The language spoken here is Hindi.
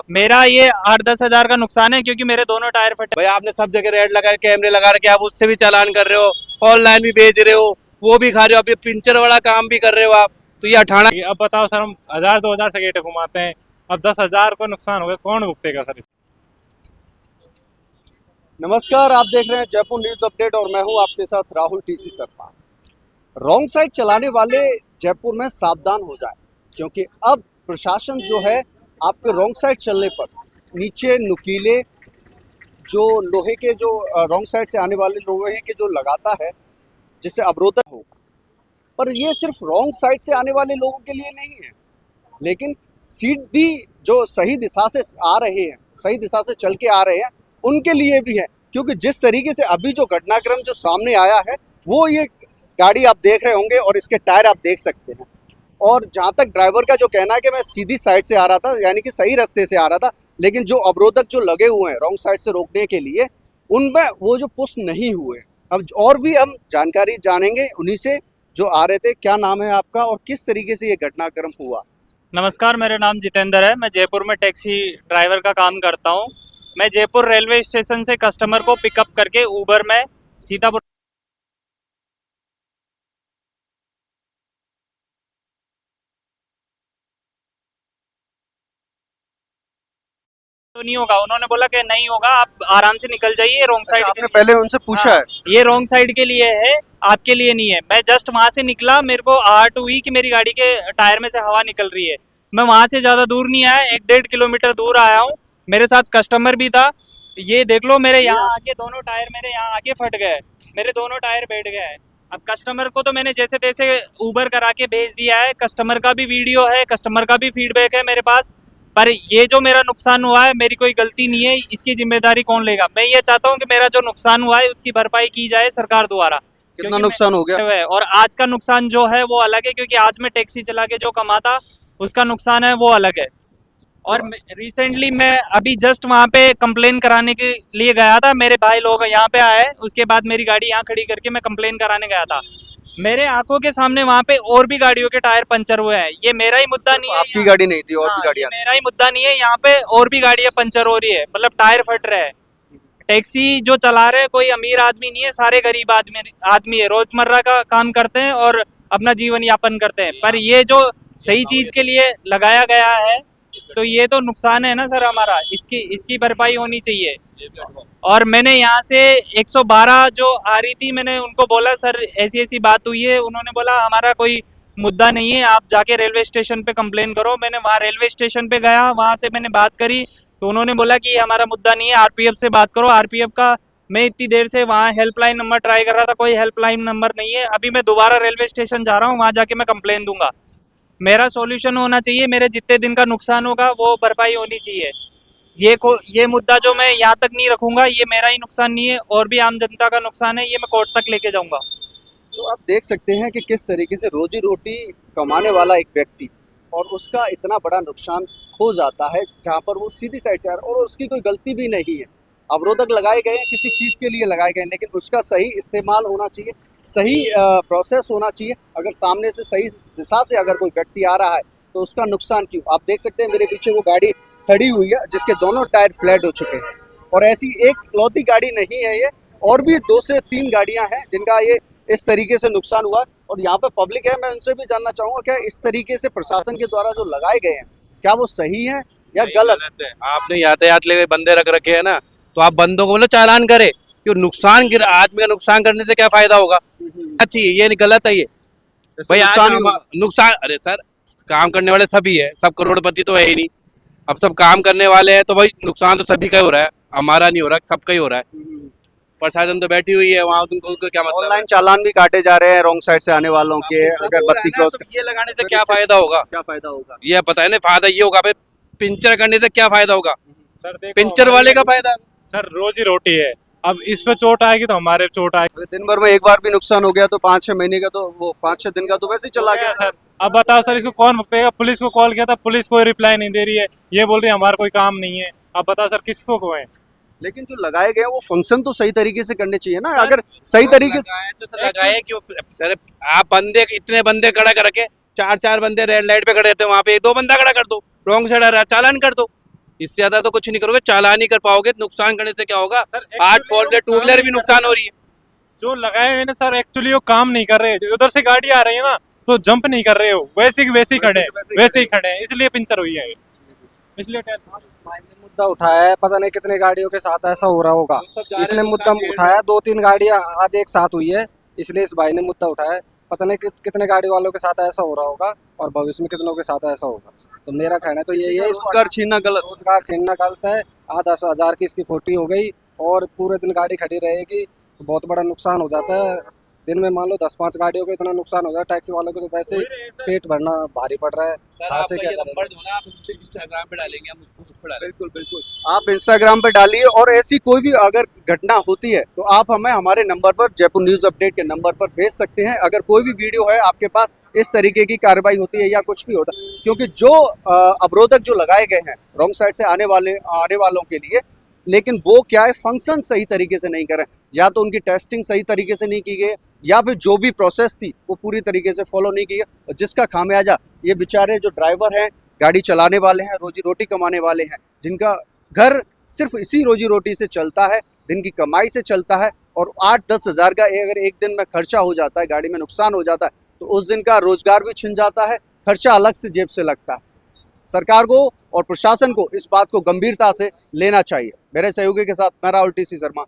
मेरा ये 8-10 हज़ार का नुकसान है क्योंकि मेरे दोनों टायर फटे। भाई आपने सब जगह रेड लगा कैमरे लगा रखे, आप उससे भी चालान कर रहे हो, ऑनलाइन भी भेज रहे हो, वो भी खा रहे हो, अभी पिंचर वाला काम भी कर रहे हो आप, तो ये अठाना। अब बताओ सर, हम 1000-2000 से गेटे घुमाते हैं, अब 10,000 को नुकसान हो गया, कौन भुगतेगा सर? नमस्कार, आप देख रहे हैं जयपुर न्यूज अपडेट और मैं हूं आपके साथ Rahul TC Sharma. Wrong side चलाने वाले जयपुर में सावधान हो जाए, क्योंकि अब प्रशासन जो है आपके रॉन्ग साइड चलने पर नीचे नुकीले जो लोहे के जो रॉन्ग साइड से आने वाले लोहे के जो लगाता है जिससे अवरोधक हो। पर ये सिर्फ रॉन्ग साइड से आने वाले लोगों के लिए नहीं है, लेकिन सीधी जो सही दिशा से आ रहे हैं, सही दिशा से चल के आ रहे हैं, उनके लिए भी है। क्योंकि जिस तरीके से अभी जो घटनाक्रम जो सामने आया है वो ये गाड़ी आप देख रहे होंगे और इसके टायर आप देख सकते हैं। और जहाँ तक ड्राइवर का जो कहना है कि मैं सीधी साइड से आ रहा था, यानी कि सही रास्ते से आ रहा था, लेकिन जो अवरोधक जो लगे हुए हैं रॉन्ग साइड से रोकने के लिए, उनमें वो जो पुश नहीं हुए। अब और भी हम जानकारी जानेंगे उन्हीं से जो आ रहे थे। क्या नाम है आपका और किस तरीके से ये घटनाक्रम हुआ? नमस्कार, मेरा नाम जितेंद्र है। मैं जयपुर में टैक्सी ड्राइवर का काम करता हूँ। मैं जयपुर रेलवे स्टेशन से कस्टमर को पिकअप करके ऊबर में सीतापुर तो नहीं होगा। उन्होंने बोला कि नहीं होगा, आप आराम से निकल जाइए, रॉन्ग साइड। आपने पहले उनसे पूछा हाँ, है? ये रॉन्ग साइड के लिए है, आपके लिए नहीं है। मैं जस्ट वहां से निकला, मेरे को आहट हुई कि मेरी गाड़ी के टायर में से हवा निकल रही है। मैं वहां से ज्यादा दूर नहीं आया, 1-1.5 किलोमीटर दूर आया हूँ। मेरे साथ कस्टमर भी था। ये देख लो, मेरे यहाँ आके दोनों टायर मेरे यहाँ आके फट गए, मेरे दोनों टायर बैठ गए। अब कस्टमर को तो मैंने जैसे तैसे ऊबर करा के भेज दिया है, कस्टमर का भी वीडियो है, कस्टमर का भी फीडबैक है मेरे पास। पर ये जो मेरा नुकसान हुआ है, मेरी कोई गलती नहीं है, इसकी जिम्मेदारी कौन लेगा? मैं ये चाहता हूँ कि मेरा जो नुकसान हुआ है उसकी भरपाई की जाए सरकार द्वारा। कितना नुकसान हो गया? और आज का नुकसान जो है वो अलग है, क्योंकि आज मैं टैक्सी चला के जो कमाता उसका नुकसान है वो अलग है। और रिसेंटली मैं अभी जस्ट वहाँ पे कंप्लेन कराने के लिए गया था, मेरे भाई लोग यहाँ पे आए, उसके बाद मेरी गाड़ी यहाँ खड़ी करके मैं कंप्लेन कराने गया था। मेरे आंखों के सामने वहाँ पे और भी गाड़ियों के टायर पंचर हुए हैं। ये मेरा ही मुद्दा नहीं है, आपकी गाड़ी नहीं थी और भी गाड़ियां? मेरा ही मुद्दा नहीं है, यहाँ पे और भी गाड़ियां पंचर हो रही है, मतलब टायर फट रहे हैं। टैक्सी जो चला रहे हैं कोई अमीर आदमी नहीं है, सारे गरीब आदमी है, रोजमर्रा का काम करते हैं और अपना जीवन यापन करते हैं। पर ये जो सही चीज के लिए लगाया गया है, तो ये तो नुकसान है ना सर हमारा, इसकी भरपाई होनी चाहिए। और मैंने यहाँ से 112 जो आ रही थी, मैंने उनको बोला सर ऐसी ऐसी बात हुई है। उन्होंने बोला हमारा कोई मुद्दा नहीं है, आप जाके रेलवे स्टेशन पे कंप्लेन करो। मैंने वहाँ रेलवे स्टेशन पे गया, वहाँ से मैंने बात करी, तो उन्होंने बोला कि हमारा मुद्दा नहीं है, आरपीएफ से बात करो। आरपीएफ का मैं इतनी देर से वहाँ हेल्पलाइन नंबर ट्राई कर रहा था, कोई हेल्पलाइन नंबर नहीं है। अभी मैं दोबारा रेलवे स्टेशन जा रहा हूँ, वहाँ जाके मैं कंप्लेन दूंगा। मेरा सॉल्यूशन होना चाहिए, मेरे जितने दिन का नुकसान होगा वो भरपाई होनी चाहिए। ये मुद्दा जो मैं यहाँ तक नहीं रखूंगा, ये मेरा ही नुकसान नहीं है, और भी आम जनता का नुकसान है, ये मैं कोर्ट तक लेके जाऊंगा। तो आप देख सकते हैं कि किस तरीके से रोजी रोटी कमाने वाला एक व्यक्ति और उसका इतना बड़ा नुकसान हो जाता है, जहाँ पर वो सीधी साइड से आ रहा है और उसकी कोई गलती भी नहीं है। अवरोधक लगाए गए हैं, किसी चीज़ के लिए लगाए गए, लेकिन उसका सही इस्तेमाल होना चाहिए, सही प्रोसेस होना चाहिए। अगर सामने से सही दिशा से अगर कोई व्यक्ति आ रहा है तो उसका नुकसान क्यों? आप देख सकते हैं मेरे पीछे वो गाड़ी खड़ी हुई है जिसके दोनों टायर फ्लैट हो चुके हैं। और ऐसी एक लौती गाड़ी नहीं है ये, और भी 2 से 3 गाड़ियां हैं जिनका ये इस तरीके से नुकसान हुआ। और यहाँ पे पब्लिक है, मैं उनसे भी जानना चाहूँगा क्या इस तरीके से प्रशासन के द्वारा जो लगाए गए हैं क्या वो सही है या गलत है? आपने यातायात ले बंदे रख रखे हैं ना, तो आप बंदों को बोलो चालान करे, क्यों नुकसान आदमी का नुकसान करने से क्या फायदा होगा? अच्छी है ये, नहीं गलत है ये भाई। नुकसान, अरे सर काम करने वाले सभी है, सब करोड़पति तो है ही नहीं। अब सब काम करने वाले हैं तो भाई नुकसान तो सभी का ही हो रहा है, हमारा नहीं हो रहा, सबका ही हो रहा है। प्रशासन तो बैठी हुई है वहाँ, उनको क्या मतलब? ऑनलाइन चालान भी काटे जा रहे हैं रॉन्ग साइड से आने वालों के, अगर बत्ती क्रॉस ये लगाने से क्या फायदा होगा? क्या फायदा होगा ये पता है ना, फायदा ये होगा भाई, पिंचर करने से क्या फायदा होगा? सर देखो, पिंचर वाले का फायदा। सर रोजी रोटी है, अब इस पे चोट आएगी तो हमारे चोट आएगी। दिन भर में एक बार भी नुकसान हो गया तो 5-6 महीने का तो वो 5-6 दिन का तो वैसे ही चला गया सर। अब बताओ सर, इसको कौन भुगतेगा? पुलिस को कॉल किया था, पुलिस कोई रिप्लाई नहीं दे रही है, ये बोल रही है हमारा कोई काम नहीं है। अब बताओ सर किसको खोए? लेकिन जो लगाए गए वो फंक्शन तो सही तरीके से करने चाहिए ना। अगर सही तरीके से तो लगाए क्यों? सर आप बंदे इतने बंदे खड़ा कर रखे, 4-4 बंदे रेड लाइट पे खड़े रहते हैं, वहाँ पे 2 बंदा खड़ा कर दो, रॉन्ग साइड आ रहा है चालान कर दो। इससे ज्यादा तो कुछ नहीं करोगे, चालान ही कर पाओगे, नुकसान करने से क्या होगा। सर, आज actually four wheeler two wheeler भी नुकसान हो रही है। जो लगाए हुए ना सर, एक्चुअली वो काम नहीं कर रहे। उधर से गाड़ी आ रही है ना, तो जंप नहीं कर रहे हो, वैसे ही खड़े हैं, वैसे ही खड़े हैं, इसलिए पंचर हुई है, इसलिए इसने मुद्दा उठाया है, पता नहीं कितने गाड़ियों के साथ ऐसा हो रहा होगा। सब जा रहे हैं इसने मुद्दा नुकसान के उठाया, 2-3 गाड़ियां आज एक साथ हुई है, इसलिए इस भाई ने मुद्दा उठाया है। पता नहीं कितने गाड़ी वालों के साथ ऐसा हो रहा होगा और भविष्य में कितनों के साथ ऐसा होगा। तो मेरा कहना तो यही है, इसको रोजगार छीनना गलत। रोजगार छीनना गलत है। 10,000 की इसकी खोटी हो गई और पूरे दिन गाड़ी खड़ी रहेगी तो बहुत बड़ा नुकसान हो जाता है। दिन में मान लो 10-5 गाड़ियों का इतना नुकसान हो जाए, टैक्सी वालों को तो वैसे ही पेट भरना भारी पड़ रहा है। सर कहाँ से आपका क्या ये करें? नंबर दो ना, आप मुझे इंस्टाग्राम पे डालेंगे, हम उसको उस पे डालेंगे। बिल्कुल बिल्कुल, आप इंस्टाग्राम पे डालिए और ऐसी कोई भी अगर घटना होती है तो आप हमें हमारे नंबर पर, जयपुर न्यूज़ अपडेट के नंबर पर भेज सकते हैं। अगर कोई भी वीडियो है आपके पास इस तरीके की कार्रवाई होती है या कुछ भी होता है, क्योंकि जो अवरोधक जो लगाए गए हैं रॉन्ग साइड से आने वालों के लिए, लेकिन वो क्या है, फंक्शन सही तरीके से नहीं कर रहे, या तो उनकी टेस्टिंग सही तरीके से नहीं की गई या फिर जो भी प्रोसेस थी वो पूरी तरीके से फॉलो नहीं की गई, जिसका खामियाजा ये बेचारे जो ड्राइवर हैं, गाड़ी चलाने वाले हैं, रोजी रोटी कमाने वाले हैं, जिनका घर सिर्फ इसी रोजी रोटी से चलता है, दिन की कमाई से चलता है, और 8-10 हज़ार का अगर एक दिन में खर्चा हो जाता है, गाड़ी में नुकसान हो जाता है, तो उस दिन का रोजगार भी छिन जाता है, खर्चा अलग से जेब से लगता है। सरकार को और प्रशासन को इस बात को गंभीरता से लेना चाहिए। मेरे सहयोगी के साथ मैं राहुल टीसी शर्मा।